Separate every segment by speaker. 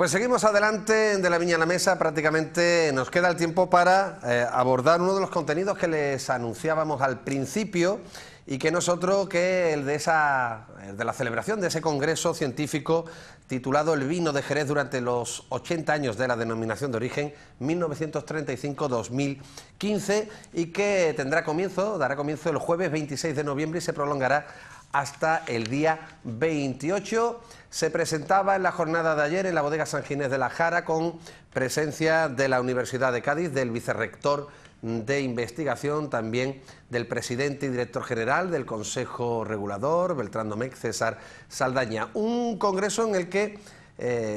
Speaker 1: Pues seguimos adelante de la Viña a la Mesa. Prácticamente nos queda el tiempo para abordar uno de los contenidos que les anunciábamos al principio y que no es otro que el de la celebración de ese congreso científico titulado El vino de Jerez durante los 80 años de la denominación de origen 1935-2015 y que dará comienzo el jueves 26 de noviembre y se prolongará hasta el día 28. Se presentaba en la jornada de ayer en la bodega San Ginés de la Jara con presencia de la Universidad de Cádiz, del vicerrector de investigación, también del presidente y director general del Consejo Regulador, Beltrán Domecq, César Saldaña. Un congreso en el que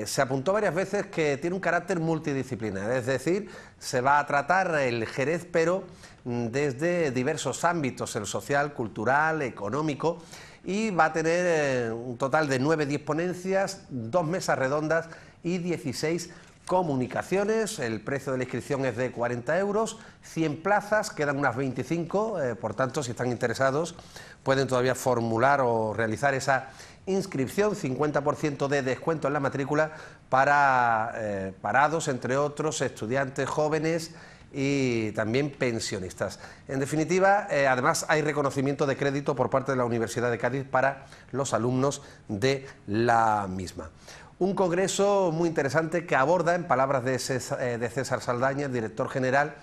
Speaker 1: se apuntó varias veces que tiene un carácter multidisciplinar, es decir, se va a tratar el Jerez, pero desde diversos ámbitos, el social, cultural, económico, y va a tener un total de 9-10 ponencias, 2 mesas redondas y 16 comunicaciones. El precio de la inscripción es de 40 euros, 100 plazas, quedan unas 25, por tanto, si están interesados, pueden todavía formular o realizar esa inscripción, 50% de descuento en la matrícula para parados, entre otros, estudiantes jóvenes y también pensionistas. En definitiva, además hay reconocimiento de crédito por parte de la Universidad de Cádiz para los alumnos de la misma. Un congreso muy interesante que aborda, en palabras de César Saldaña, el director general,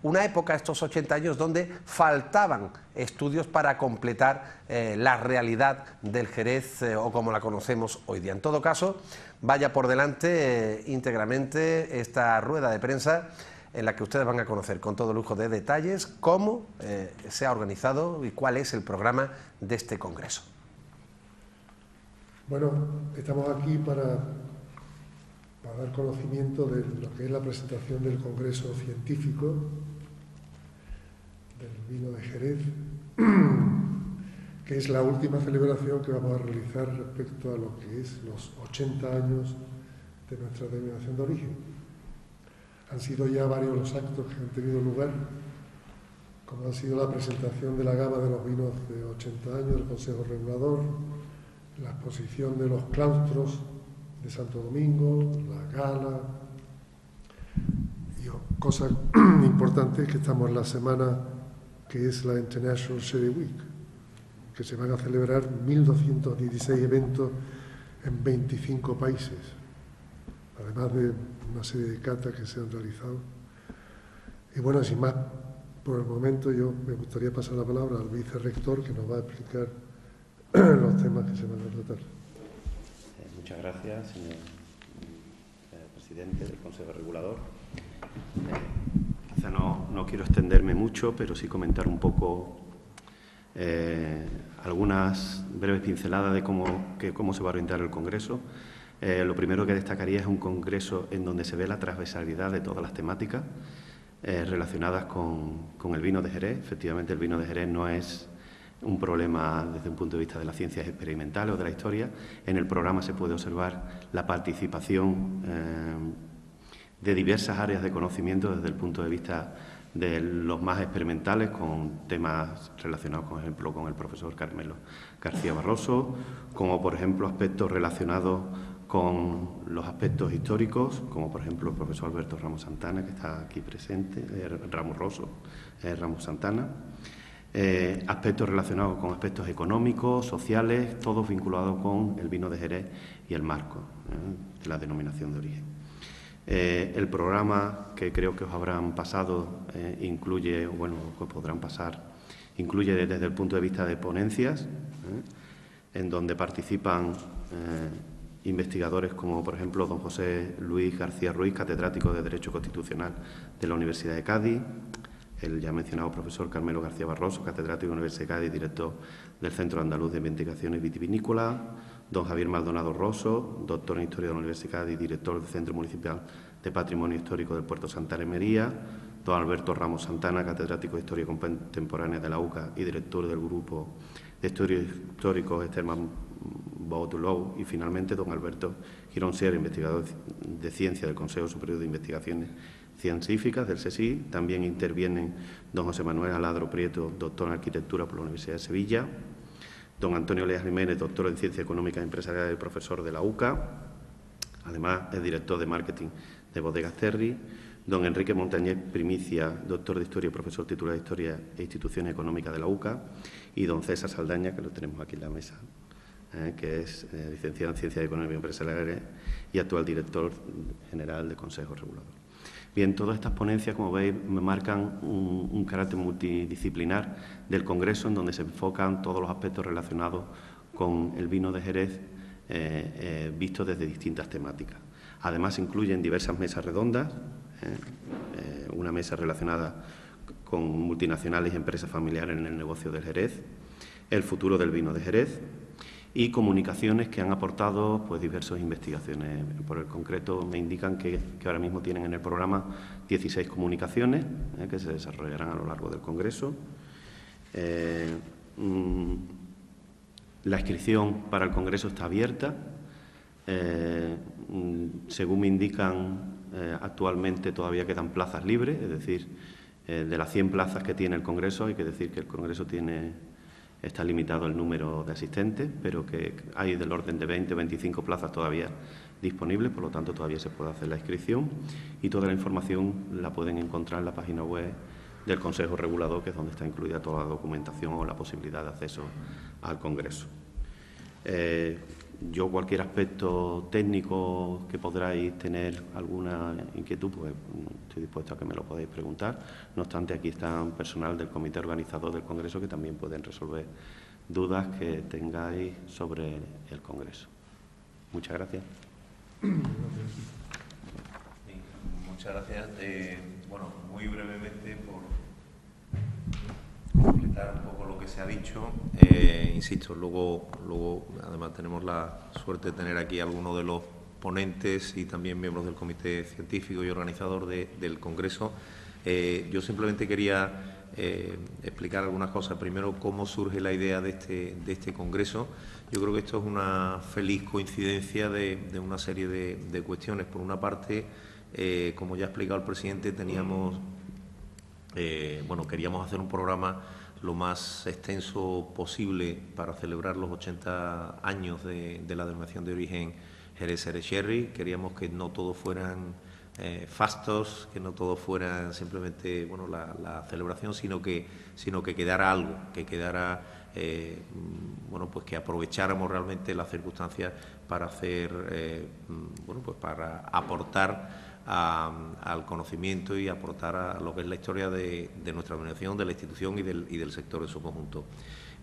Speaker 1: una época, estos 80 años, donde faltaban estudios para completar la realidad del Jerez o como la conocemos hoy día. En todo caso, vaya por delante íntegramente esta rueda de prensa en la que ustedes van a conocer con todo lujo de detalles cómo se ha organizado y cuál es el programa de este congreso.
Speaker 2: Bueno, estamos aquí para dar conocimiento de lo que es la presentación del Congreso Científico del Vino de Jerez, que es la última celebración que vamos a realizar respecto a lo que es los 80 años de nuestra denominación de origen. Han sido ya varios los actos que han tenido lugar, como ha sido la presentación de la gama de los vinos de 80 años del Consejo Regulador, la exposición de los claustros de Santo Domingo, la gala, y cosas importantes que estamos en la semana que es la International Sherry Week, que se van a celebrar 1.216 eventos en 25 países, además de una serie de catas que se han realizado. Y bueno, sin más, por el momento yo me gustaría pasar la palabra al vicerrector que nos va a explicar los temas que se van a tratar.
Speaker 3: Muchas gracias, señor presidente del Consejo Regulador. Quizá no quiero extenderme mucho, pero sí comentar un poco algunas breves pinceladas de cómo se va a orientar el Congreso. Lo primero que destacaría es un congreso en donde se ve la transversalidad de todas las temáticas relacionadas con el vino de Jerez. Efectivamente, el vino de Jerez no es un problema desde un punto de vista de las ciencias experimentales o de la historia. En el programa se puede observar la participación de diversas áreas de conocimiento desde el punto de vista de los más experimentales, con temas relacionados, por ejemplo, con el profesor Carmelo García Barroso, como por ejemplo aspectos relacionados con los aspectos históricos, como por ejemplo el profesor Alberto Ramos Santana, que está aquí presente, Ramos Santana, aspectos relacionados con aspectos económicos, sociales, todos vinculados con el vino de Jerez y el marco de la denominación de origen. El programa, que creo que os habrán pasado, incluye desde el punto de vista de ponencias, en donde participan investigadores como, por ejemplo, don José Luis García Ruiz, catedrático de Derecho Constitucional de la Universidad de Cádiz, el ya mencionado profesor Carmelo García Barroso, catedrático de la Universidad de Cádiz, director del Centro Andaluz de Investigaciones Vitivinícolas, don Javier Maldonado Rosso, doctor en Historia de la Universidad de Cádiz, director del Centro Municipal de Patrimonio Histórico del Puerto Santa María, don Alberto Ramos Santana, catedrático de Historia Contemporánea de la UCA y director del Grupo de Estudios Históricos Esterman Bautulou, y finalmente don Alberto Girón Sierra, investigador de Ciencia del Consejo Superior de Investigaciones Científicas del CSIC. También intervienen don José Manuel Aladro Prieto, doctor en Arquitectura por la Universidad de Sevilla, don Antonio Leas Jiménez, doctor en Ciencias Económicas y Empresariales y profesor de la UCA, Además, es director de marketing de Bodegas Terry. Don Enrique Montañez Primicia, doctor de Historia y profesor titular de Historia e Instituciones Económicas de la UCA. Y don César Saldaña, que lo tenemos aquí en la mesa, que es licenciado en Ciencias Económicas y Empresariales y actual director general del Consejo Regulador. Bien, todas estas ponencias, como veis, me marcan un carácter multidisciplinar del Congreso, en donde se enfocan todos los aspectos relacionados con el vino de Jerez, vistos desde distintas temáticas. Además, incluyen diversas mesas redondas, una mesa relacionada con multinacionales y empresas familiares en el negocio del Jerez, el futuro del vino de Jerez y comunicaciones que han aportado pues diversas investigaciones. Por el concreto me indican que ahora mismo tienen en el programa 16 comunicaciones que se desarrollarán a lo largo del Congreso. La inscripción para el Congreso está abierta. Según me indican, actualmente todavía quedan plazas libres, es decir, de las 100 plazas que tiene el Congreso, hay que decir que el Congreso está limitado el número de asistentes, pero que hay del orden de 20 o 25 plazas todavía disponibles, por lo tanto todavía se puede hacer la inscripción y toda la información la pueden encontrar en la página web del Consejo Regulador, que es donde está incluida toda la documentación o la posibilidad de acceso al Congreso. Yo, cualquier aspecto técnico que podráis tener alguna inquietud, pues estoy dispuesto a que me lo podáis preguntar. No obstante, aquí está un personal del comité organizador del Congreso que también pueden resolver dudas que tengáis sobre el Congreso. Muchas gracias.
Speaker 4: Muchas gracias. Bueno, muy brevemente, por completar un poco lo que se ha dicho. Insisto, luego además tenemos la suerte de tener aquí a algunos de los ponentes y también miembros del comité científico y organizador del Congreso. Yo simplemente quería explicar algunas cosas. Primero, cómo surge la idea de este Congreso. Yo creo que esto es una feliz coincidencia de una serie de cuestiones. Por una parte, como ya ha explicado el presidente, queríamos hacer un programa lo más extenso posible para celebrar los 80 años de la denominación de origen Jerez Sherry. Queríamos que no todos fueran fastos, que no todos fueran simplemente la celebración, sino que quedara algo, que quedara pues que aprovecháramos realmente las circunstancias para hacer para aportar al conocimiento y aportar a lo que es la historia de nuestra organización, de la institución y del sector en su conjunto.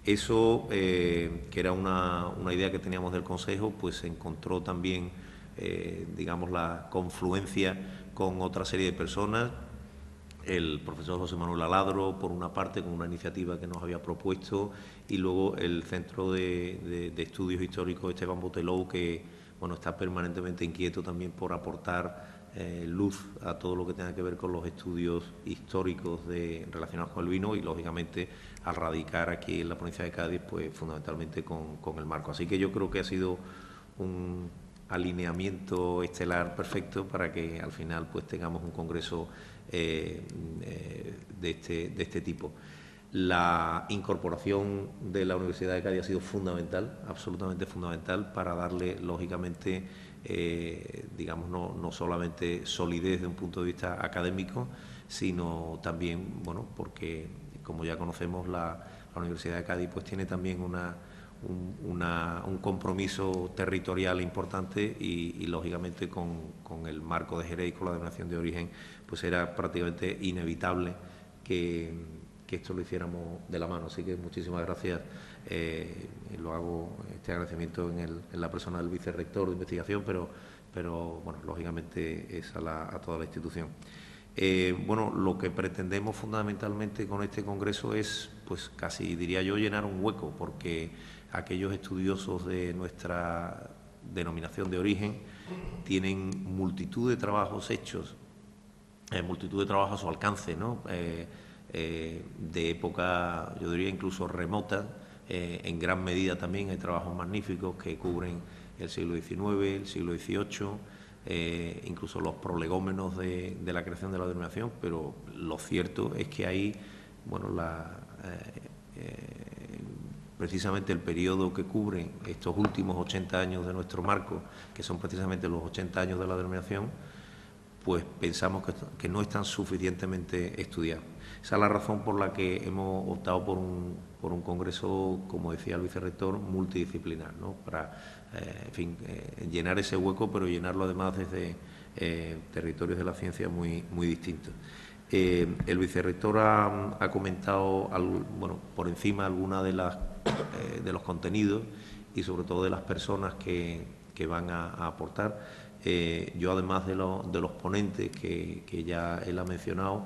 Speaker 4: Eso, que era una idea que teníamos del Consejo, pues se encontró también, la confluencia con otra serie de personas. El profesor José Manuel Aladro, por una parte, con una iniciativa que nos había propuesto, y luego el Centro de Estudios Históricos Esteban Botelou, que está permanentemente inquieto también por aportar luz a todo lo que tenga que ver con los estudios históricos relacionados con el vino y, lógicamente, al radicar aquí en la provincia de Cádiz, pues fundamentalmente con el marco. Así que yo creo que ha sido un alineamiento estelar perfecto para que al final pues tengamos un congreso de este tipo. La incorporación de la Universidad de Cádiz ha sido fundamental, absolutamente fundamental, para darle, lógicamente, no solamente solidez desde un punto de vista académico, sino también, porque, como ya conocemos, la Universidad de Cádiz pues tiene también un compromiso territorial importante y lógicamente, con el marco de Jerez y con la denominación de origen, pues era prácticamente inevitable que esto lo hiciéramos de la mano. Así que muchísimas gracias. Lo hago, este agradecimiento, en la persona del vicerrector de investigación, pero lógicamente es a toda la institución. Lo que pretendemos fundamentalmente con este congreso es, pues casi diría yo, llenar un hueco, porque aquellos estudiosos de nuestra denominación de origen tienen multitud de trabajos hechos, multitud de trabajos a su alcance, ¿no? De época, yo diría, incluso remota. En gran medida también hay trabajos magníficos que cubren el siglo XIX, el siglo XVIII, incluso los prolegómenos de la creación de la denominación, pero lo cierto es que hay precisamente el periodo que cubre estos últimos 80 años de nuestro marco, que son precisamente los 80 años de la denominación, pues pensamos que no están suficientemente estudiados. Esa es la razón por la que hemos optado por un congreso, como decía el vicerrector, multidisciplinar, ¿no? Para, en fin, llenar ese hueco, pero llenarlo además desde territorios de la ciencia muy distintos. El vicerrector ha comentado, bueno, por encima alguna de los contenidos y sobre todo de las personas que van a aportar. Yo, además de los ponentes que ya él ha mencionado,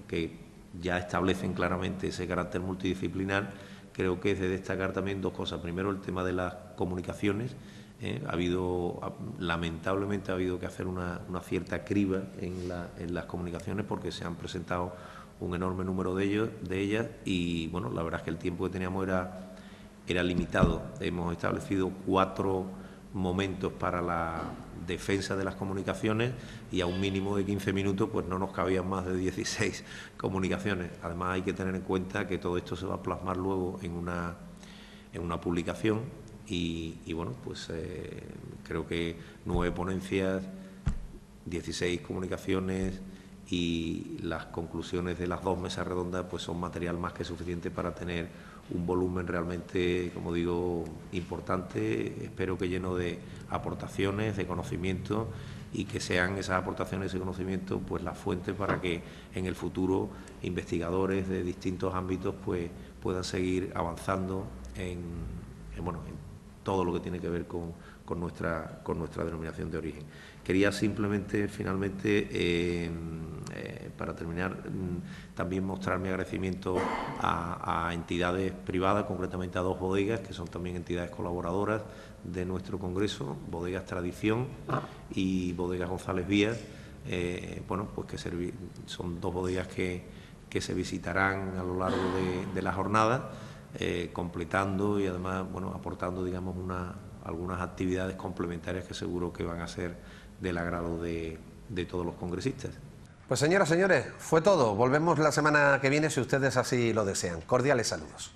Speaker 4: que ya establecen claramente ese carácter multidisciplinar, creo que es de destacar también dos cosas. Primero, el tema de las comunicaciones. Lamentablemente ha habido que hacer una cierta criba en las comunicaciones, porque se han presentado un enorme número de ellas y, bueno, la verdad es que el tiempo que teníamos era limitado. Hemos establecido 4 momentos para la defensa de las comunicaciones y a un mínimo de 15 minutos pues no nos cabían más de 16 comunicaciones. Además, hay que tener en cuenta que todo esto se va a plasmar luego en una publicación y bueno, pues creo que 9 ponencias, 16 comunicaciones y las conclusiones de las 2 mesas redondas pues son material más que suficiente para tener un volumen realmente, como digo, importante, espero que lleno de aportaciones, de conocimiento, y que sean esas aportaciones y conocimiento pues la fuente para que en el futuro investigadores de distintos ámbitos pues puedan seguir avanzando en todo lo que tiene que ver con nuestra denominación de origen. Quería simplemente, finalmente, para terminar, también mostrar mi agradecimiento a entidades privadas, concretamente a 2 bodegas, que son también entidades colaboradoras de nuestro congreso, Bodegas Tradición y Bodegas González Vías, bueno, pues que son 2 bodegas que se visitarán a lo largo de la jornada, completando y además, bueno, aportando, digamos, algunas actividades complementarias que seguro que van a ser del agrado de todos los congresistas.
Speaker 1: Pues señoras, señores, fue todo. Volvemos la semana que viene si ustedes así lo desean. Cordiales saludos.